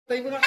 ตีมึงอะ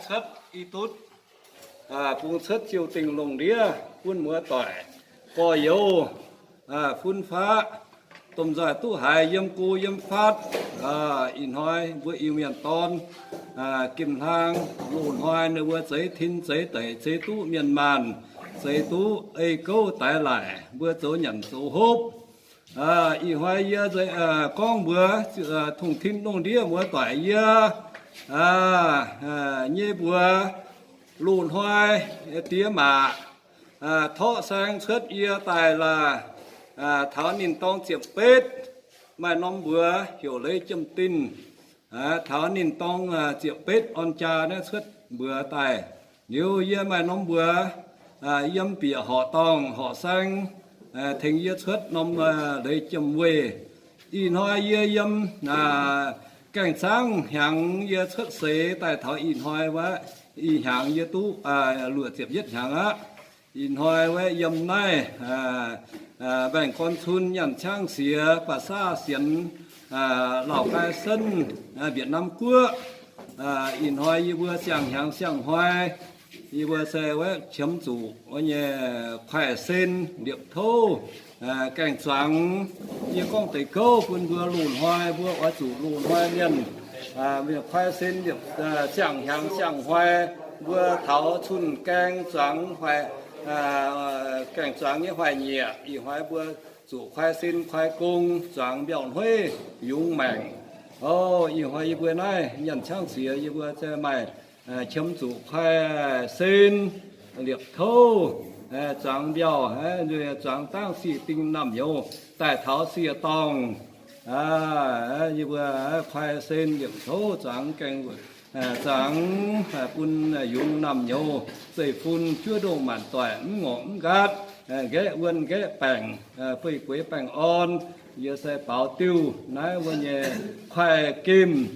chất y tốt phun chất chiều tình lồng đĩa phun mưa tỏi cò dầu phun phá tôm giải tu hải yếm cu yếm phát in hoài với yêu miền ton kim thang lùn hoài nơi vừa giấy thìn giấy tẩy giấy tu miền màn giấy tu ấy câu tái lại vừa chỗ nhận chỗ hốp y hoài giờ giấy con vừa thùng thìn lồng đĩa mưa tỏi giờ như vừa lùn hoài tía mà thọ sang xuất ia tài là tháo nín tông chiệp pết mà nóm vừa hiểu lấy châm tin tháo nín tông chiệp pết on cha nó xuất vừa tài nếu ia mà nóm vừa yếm bịa họ tòng họ sang thành ia xuất nóm lấy châm về y nói ia yếm cảnh sáng hàng ia xuất xế tại tháo in hoài quá y hàng ia tu lụa chiệp nhất hàng á in hoài với yếm nàyแบ่งคนทุนอย่างช่างเสียภาษาเสียนเหล่ากายเส้นเวียดนามกั้วอินหอยยีบัวเสียงหางเสียงหอยยีบัวเสวยเฉียมจู่ว่าเนี่ยไข่เส้นเดียบโถแกงสังยี่ก้องไตโก้คุณบัวหลุนหอยบัวว่าจู่หลุนหอยเนี่ยเวียไข่เส้นเดียบเสียงหางเสียงหอยบัวเถาชุนแกงสังหอยcảnh choáng như hoài nhẹ, y hoài bữa chủ khoai xin khoai cung, choáng biểu huê, dung mảnh. Y hoài bữa này nhận trang xía y bữa chơi mày chấm chủ khoai xin liệp thô, choáng biểu rồi choáng tăng xì tinh nằm nhiều, tại tháo xì tòng, y bữa khoai xin liệp thô choáng cảnh sáng phun dùng nằm nhau xây phun chưa đồ màn toản ngỗng gạt ghé vươn ghé bảng phơi quế bảng on giờ sẽ bảo tiêu nói vươn nhẹ khoai kim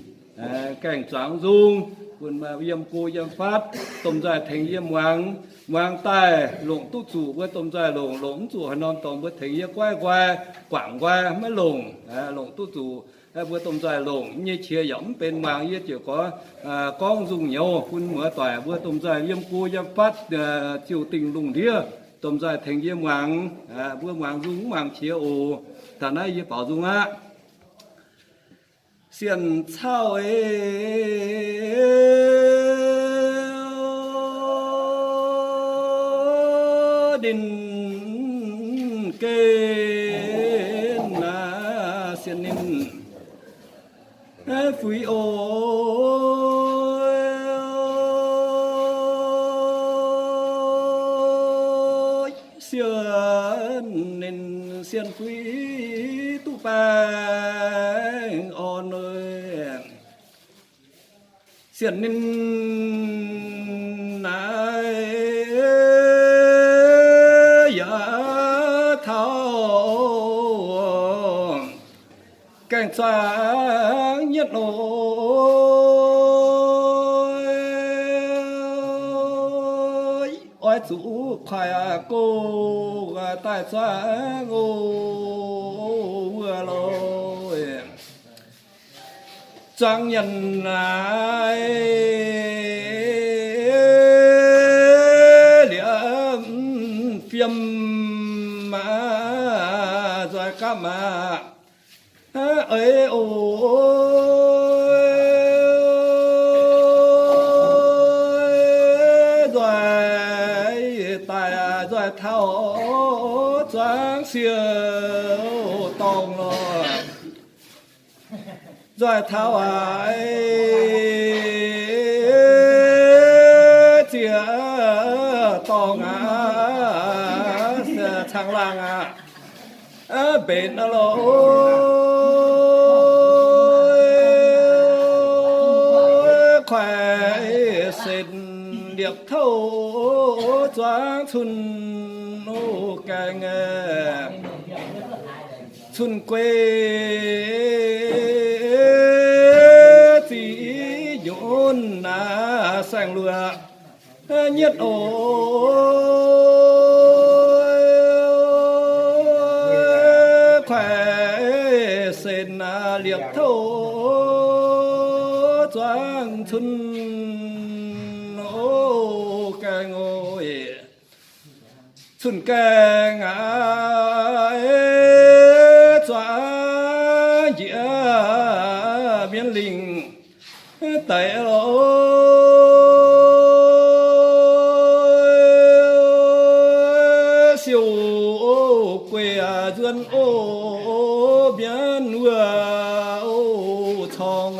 cảnh sáng dung vươn mà yếm cô yếm phát tôm dài thành yếm hoàng tài lồng túc chủ với tôm dài lồng chủ hà non tôm với thành yếm quay quảng qua mới lồng túc chủ vừa tôm dài lồng như chia giống bên màng như chỉ có con dùng nhiều phun mưa tỏi vừa tôm dài yếm cô yếm phát chiều tình lùng đĩa tôm dài thành yếm hoàng vừa hoàng dùng hoàng chia ồ thằng này yếm bảo dùng á xiên sao ấy đình kê na xiên nín phủi ôi xiên nín xiên phủi tu bang on ơi xiên nín nai cảnh sáng nhất ôi chủ khoai cô tại sáng vừa lôi trang nhân ai liễm phiêm mà rồi cả mà ấy ôi rồi tài rồi thao choáng siêu tòng rồi thao ấy chia tòng sang làng bên đó khoai xin điệp thâu choáng xuân càng xuân quê chỉ nhốn sang lùa nhất khoai xin điệp thâu choáng xuân ngồi xuân kè ngài xóa dĩa biến linh tại lối siêu quê dân ô biến vừa ô thong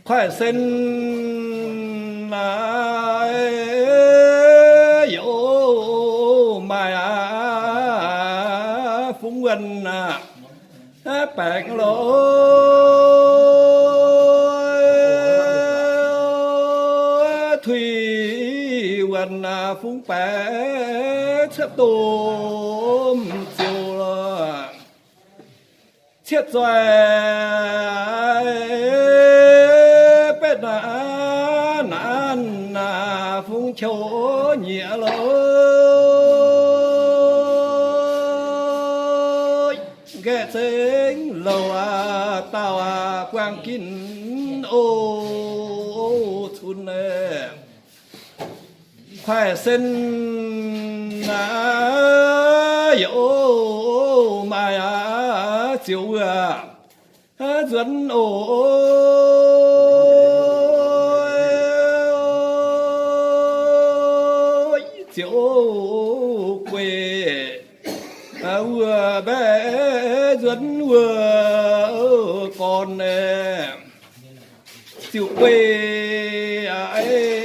khoai sen lại dỗ mai phúng gần bạc lối thủy gần phúng bạc xếp tôm chiều chết rồi bết nán phúng chỗ nhẹ lối ghé sinh lâu tao quang kín ô thun nè khoai sen dỗ mai chiều dẫn ôi chiều quê vừa bé dẫn vừa con nè chiều quê ấy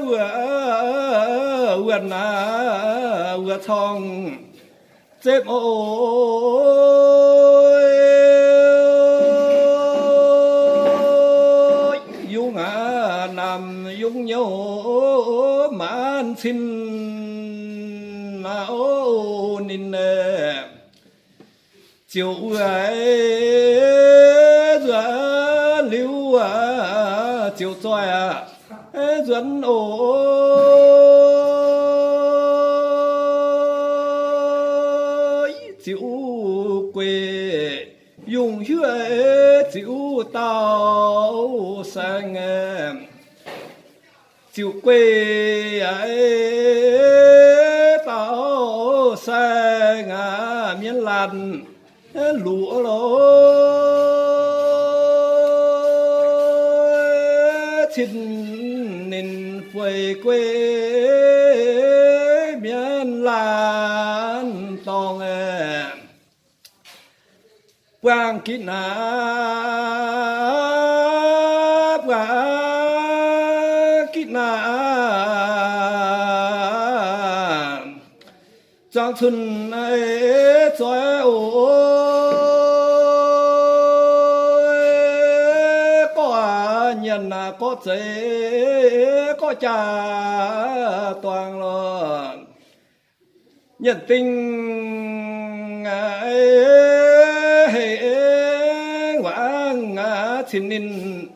vừa vừa thong xếp ôi dung nằm dung nhau mãn xin ô nín chiều ấy giữa lưu chiều xoay dẫn ôi chịu quê dùng huế chịu tao sang chịu quê ấy tao sang miền làn lúa lối xin nên quê quê miền làn tòng quang kín trong xuân ấy cho ôi có nhân có chế có cha toàn lo nhân tình ấy quang xin nên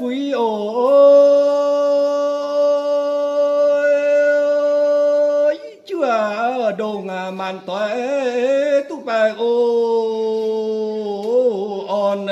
phúi ôi chúa đồ màn toé tu bài ô on